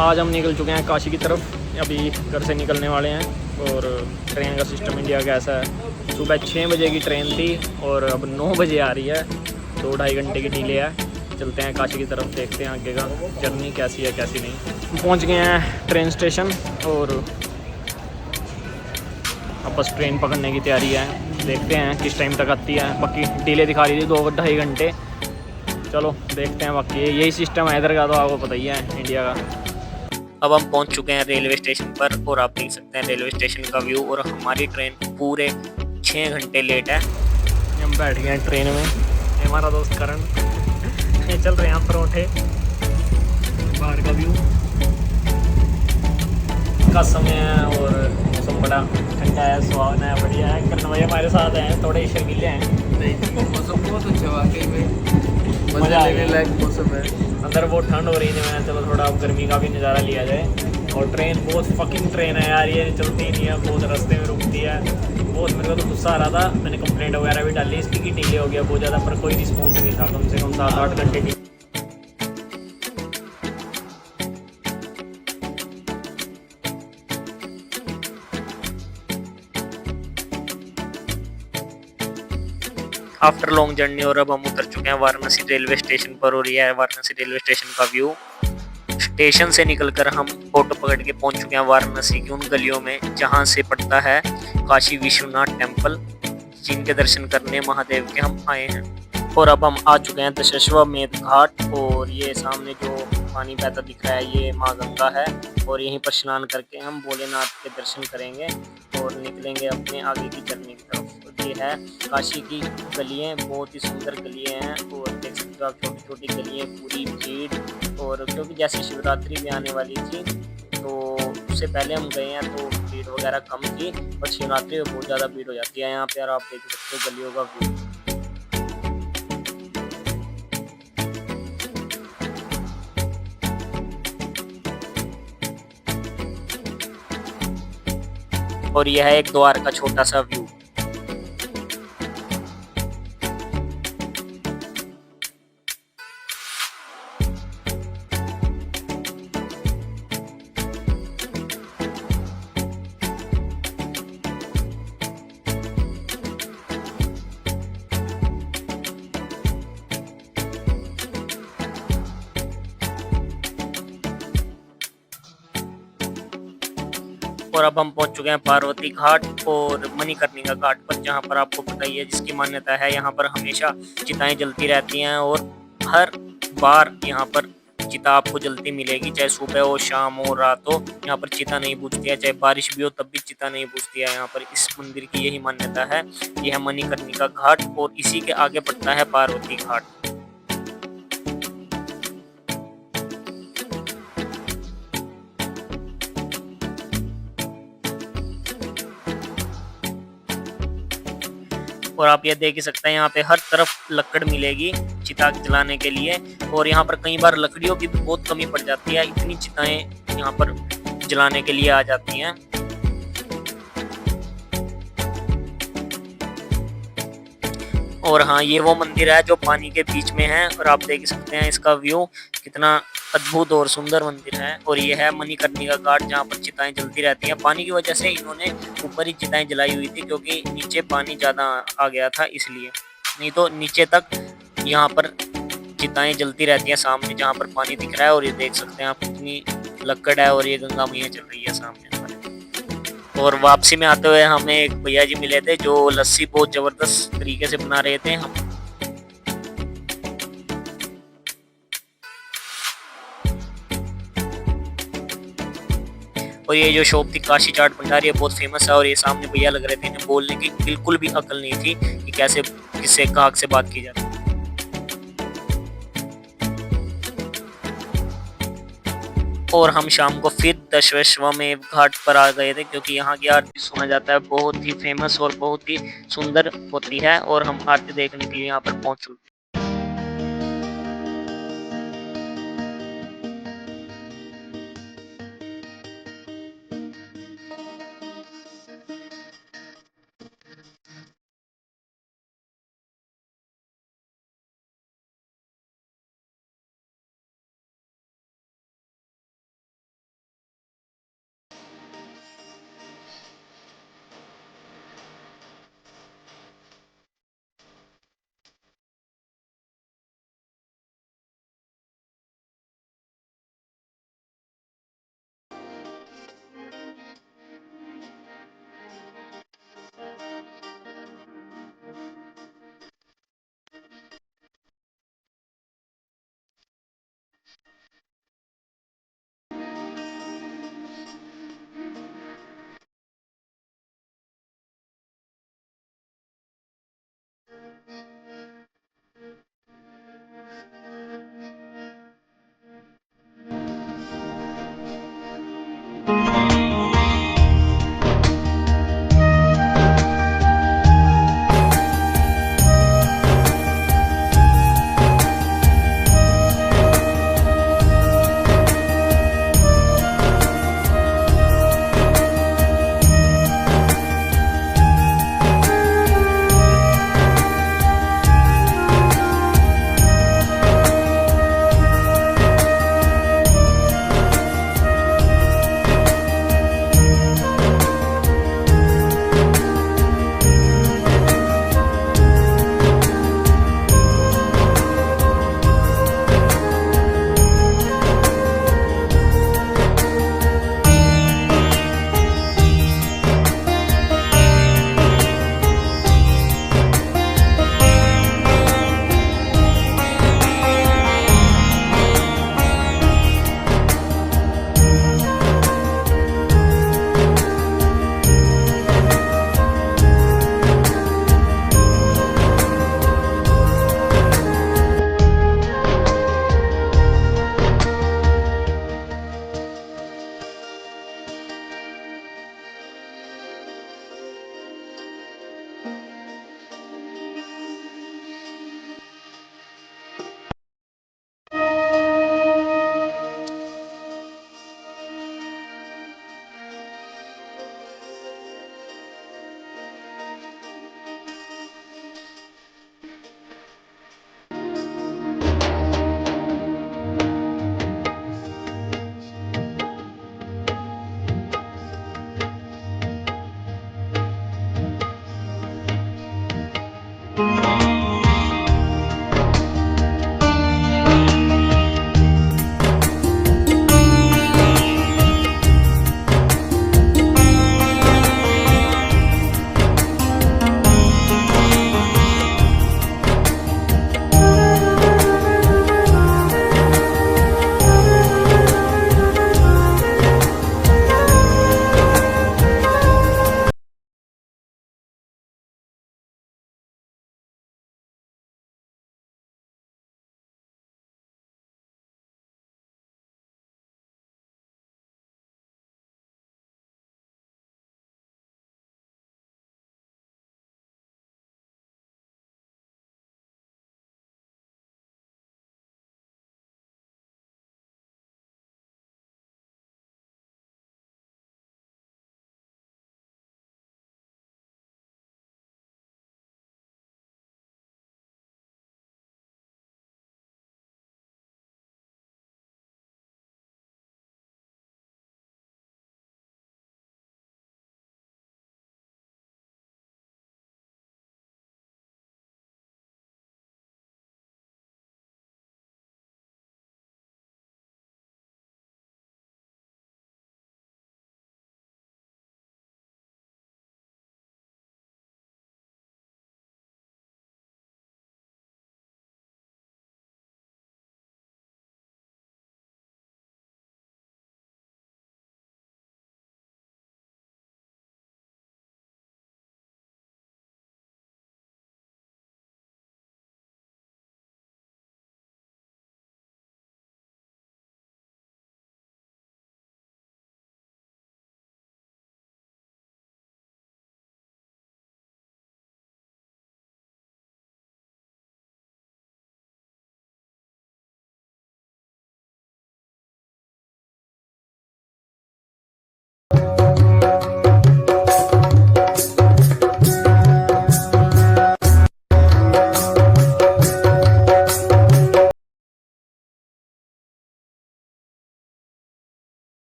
आज हम निकल चुके हैं काशी की तरफ। अभी घर से निकलने वाले हैं। और ट्रेन का सिस्टम इंडिया का ऐसा है, सुबह 6 बजे की ट्रेन थी और अब 9 बजे आ रही है। 2-2.5 घंटे की डिले है। चलते हैं काशी की तरफ, देखते हैं आगे का जर्नी कैसी है कैसी नहीं। हम पहुंच गए हैं ट्रेन स्टेशन और अब बस ट्रेन पकड़ने की तैयारी है। देखते हैं किस टाइम तक आती है। बाकी डिले दिखा रही थी 2-2.5 घंटे। चलो देखते हैं। बाकी यही सिस्टम है इधर का, तो आपको पता ही है इंडिया का। अब हम पहुंच चुके हैं रेलवे स्टेशन पर और आप देख सकते हैं रेलवे स्टेशन का व्यू। और हमारी ट्रेन पूरे 6 घंटे लेट है। हम बैठ गए हैं ट्रेन में। हमारा दोस्त करण चल रहे हैं परोठे। बाहर का व्यू का समय है और मौसम बड़ा ठंडा है, सुहावना है, बढ़िया है। करण भाई हमारे साथ हैं, थोड़े शर्मीले हैं। नहीं, मौसम बहुत अच्छा वाकई में मज़ा मजा आ लेने गया। लायक मौसम है। अंदर बहुत ठंड हो रही थी, मैंने चलो थोड़ा अब गर्मी का भी नज़ारा लिया जाए। और ट्रेन बहुत फकिंग ट्रेन है यार, ये चलती ही नहीं है, बहुत रास्ते में रुकती है। बहुत मेरे को तो गुस्सा आ रहा था। मैंने कंप्लेंट वगैरह भी डाली इसकी कि डिले हो गया बहुत ज़्यादा, पर कोई रिस्पॉन्स नहीं था। कम से कम 7-8 घंटे की। आफ्टर लॉन्ग जर्नी और अब हम उतर चुके हैं वाराणसी रेलवे स्टेशन पर। और यह है वाराणसी रेलवे स्टेशन का व्यू। स्टेशन से निकलकर हम ऑटो पकड़ के पहुंच चुके हैं वाराणसी की उन गलियों में जहां से पड़ता है काशी विश्वनाथ टेम्पल, जिनके दर्शन करने महादेव के हम आए हैं। और अब हम आ चुके हैं दशाश्वमेध घाट। और ये सामने जो पानी बहता दिख रहा है ये माँ गंगा है। और यहीं पर स्नान करके हम भोलेनाथ के दर्शन करेंगे और निकलेंगे अपने आगे की जर्नी की तरफ। और ये है काशी की गलियाँ, बहुत ही सुंदर गलियाँ हैं। और देख सकते हो आप, छोटी छोटी गलियाँ, पूरी भीड़। और क्योंकि जैसे शिवरात्रि भी आने वाली थी तो उससे पहले हम गए हैं तो भीड़ वगैरह कम थी, पर शिवरात्रि में बहुत ज़्यादा भीड़ हो जाती है यहाँ पे। और आप देख सकते हो गलियों का व्यू। और यह है एक द्वार का छोटा सा व्यू। और अब हम पहुंच चुके हैं पार्वती घाट और मणिकर्णिका घाट पर, जहां पर आपको पता ही है जिसकी मान्यता है यहाँ पर हमेशा चिताएं जलती रहती हैं। और हर बार यहाँ पर चिता आपको जलती मिलेगी, चाहे सुबह हो, शाम हो, रात हो, यहाँ पर चिता नहीं बुझती है। चाहे बारिश भी हो तब भी चिता नहीं बुझती है यहाँ पर। इस मंदिर की यही मान्यता है। यह है मणिकर्णिका घाट और इसी के आगे पड़ता है पार्वती घाट। और आप ये देख ही सकते हैं यहाँ पे हर तरफ लकड़ मिलेगी चिता जलाने के लिए। और यहाँ पर कई बार लकड़ियों की भी बहुत कमी पड़ जाती है, इतनी चिताएं यहाँ पर जलाने के लिए आ जाती हैं। और हाँ, ये वो मंदिर है जो पानी के बीच में है। और आप देख सकते हैं इसका व्यू कितना अद्भुत और सुंदर मंदिर है। और ये है मणिकर्णिका घाट, जहाँ पर चिताएं जलती रहती हैं। पानी की वजह से इन्होंने ऊपर ही चिताएं जलाई हुई थी, क्योंकि नीचे पानी ज्यादा आ गया था इसलिए। नहीं तो नीचे तक यहाँ पर चिताएं जलती रहती हैं सामने जहाँ पर पानी दिख रहा है। और ये देख सकते हैं आप कितनी लकड़ है और ये गंगा मैया चल रही है सामने हमारे। और वापसी में आते हुए हमें एक भैया जी मिले थे जो लस्सी बहुत जबरदस्त तरीके से बना रहे थे। हम और ये जो शॉप थी काशी चाट भंडार, ये बहुत फेमस है। और ये सामने भैया लग रहे थे, इन्हें बोलने की बिल्कुल भी अकल नहीं थी कि कैसे किससे ग्राहक से बात की जाती है। और हम शाम को फिर दशाश्वमेध घाट पर आ गए थे, क्योंकि यहाँ की आरती सुना जाता है बहुत ही फेमस और बहुत ही सुंदर होती है। और हम आरती देखने के लिए यहाँ पर पहुंच चुके हैं।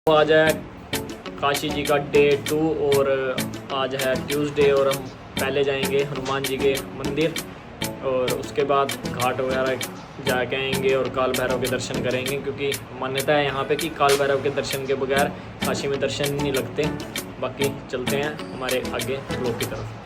तो आज है काशी जी का डे 2 और आज है ट्यूसडे और हम पहले जाएंगे हनुमान जी के मंदिर और उसके बाद घाट वगैरह जाके आएंगे और काल भैरव के दर्शन करेंगे, क्योंकि मान्यता है यहाँ पे कि काल भैरव के दर्शन के बगैर काशी में दर्शन नहीं लगते। बाकी चलते हैं हमारे आगे ब्लॉक की तरफ।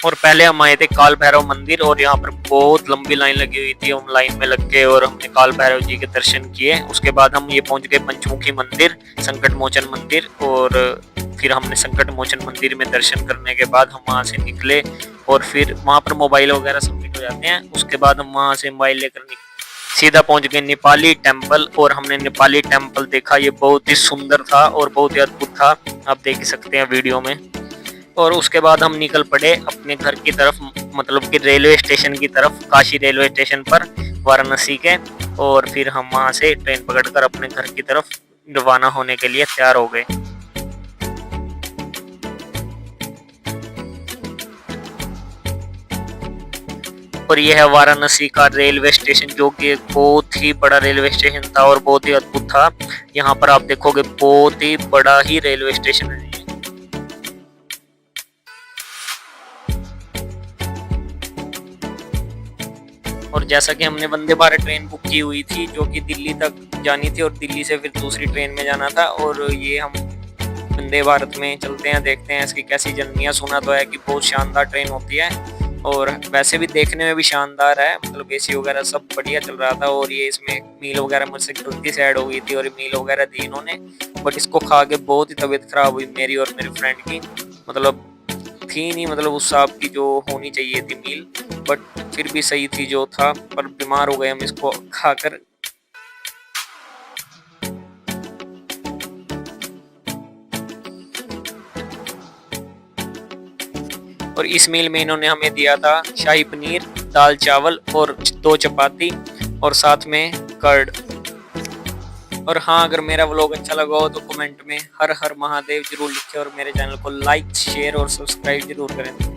और पहले हम आए थे काल भैरव मंदिर और यहाँ पर बहुत लंबी लाइन लगी हुई थी। हम लाइन में लग के और हमने काल भैरव जी के दर्शन किए। उसके बाद हम ये पहुंच गए पंचमुखी मंदिर, संकट मोचन मंदिर, और फिर हमने संकट मोचन मंदिर में दर्शन करने के बाद हम वहाँ से निकले और फिर वहाँ पर मोबाइल वगैरह सबमिट हो जाते हैं। उसके बाद हम वहाँ से मोबाइल लेकर सीधा पहुंच गए नेपाली टेम्पल और हमने नेपाली टेम्पल देखा। ये बहुत ही सुंदर था और बहुत ही अद्भुत था, आप देख ही सकते हैं वीडियो में। और उसके बाद हम निकल पड़े अपने घर की तरफ, मतलब कि रेलवे स्टेशन की तरफ, काशी रेलवे स्टेशन पर वाराणसी के। और फिर हम वहां से ट्रेन पकड़कर अपने घर की तरफ रवाना होने के लिए तैयार हो गए। और यह है वाराणसी का रेलवे स्टेशन, जो कि एक बहुत ही बड़ा रेलवे स्टेशन था और बहुत ही अद्भुत था। यहाँ पर आप देखोगे बहुत ही बड़ा ही रेलवे स्टेशन है। और जैसा कि हमने वंदे भारत ट्रेन बुक की हुई थी जो कि दिल्ली तक जानी थी और दिल्ली से फिर दूसरी ट्रेन में जाना था, और ये हम वंदे भारत में चलते हैं, देखते हैं इसकी कैसी जर्नी है। सुना तो है कि बहुत शानदार ट्रेन होती है और वैसे भी देखने में भी शानदार है, मतलब एसी वगैरह सब बढ़िया चल रहा था। और ये इसमें मील वगैरह मुझसे गलती से ऐड हो गई थी और मील वगैरह दी इन्होंने, बट इसको खा के बहुत ही तबीयत खराब हुई मेरी और मेरे फ्रेंड की। मतलब थी नहीं, मतलब उस हिसाब की जो होनी चाहिए थी मील, बट फिर भी सही थी जो था, पर बीमार हो गए हम इसको खाकर। और इस मील में इन्होंने हमें दिया था शाही पनीर, दाल चावल और 2 चपाती और साथ में कर्ड। और हाँ, अगर मेरा व्लॉग अच्छा लगा हो तो कमेंट में हर हर महादेव जरूर लिखें और मेरे चैनल को लाइक, शेयर और सब्सक्राइब जरूर करें।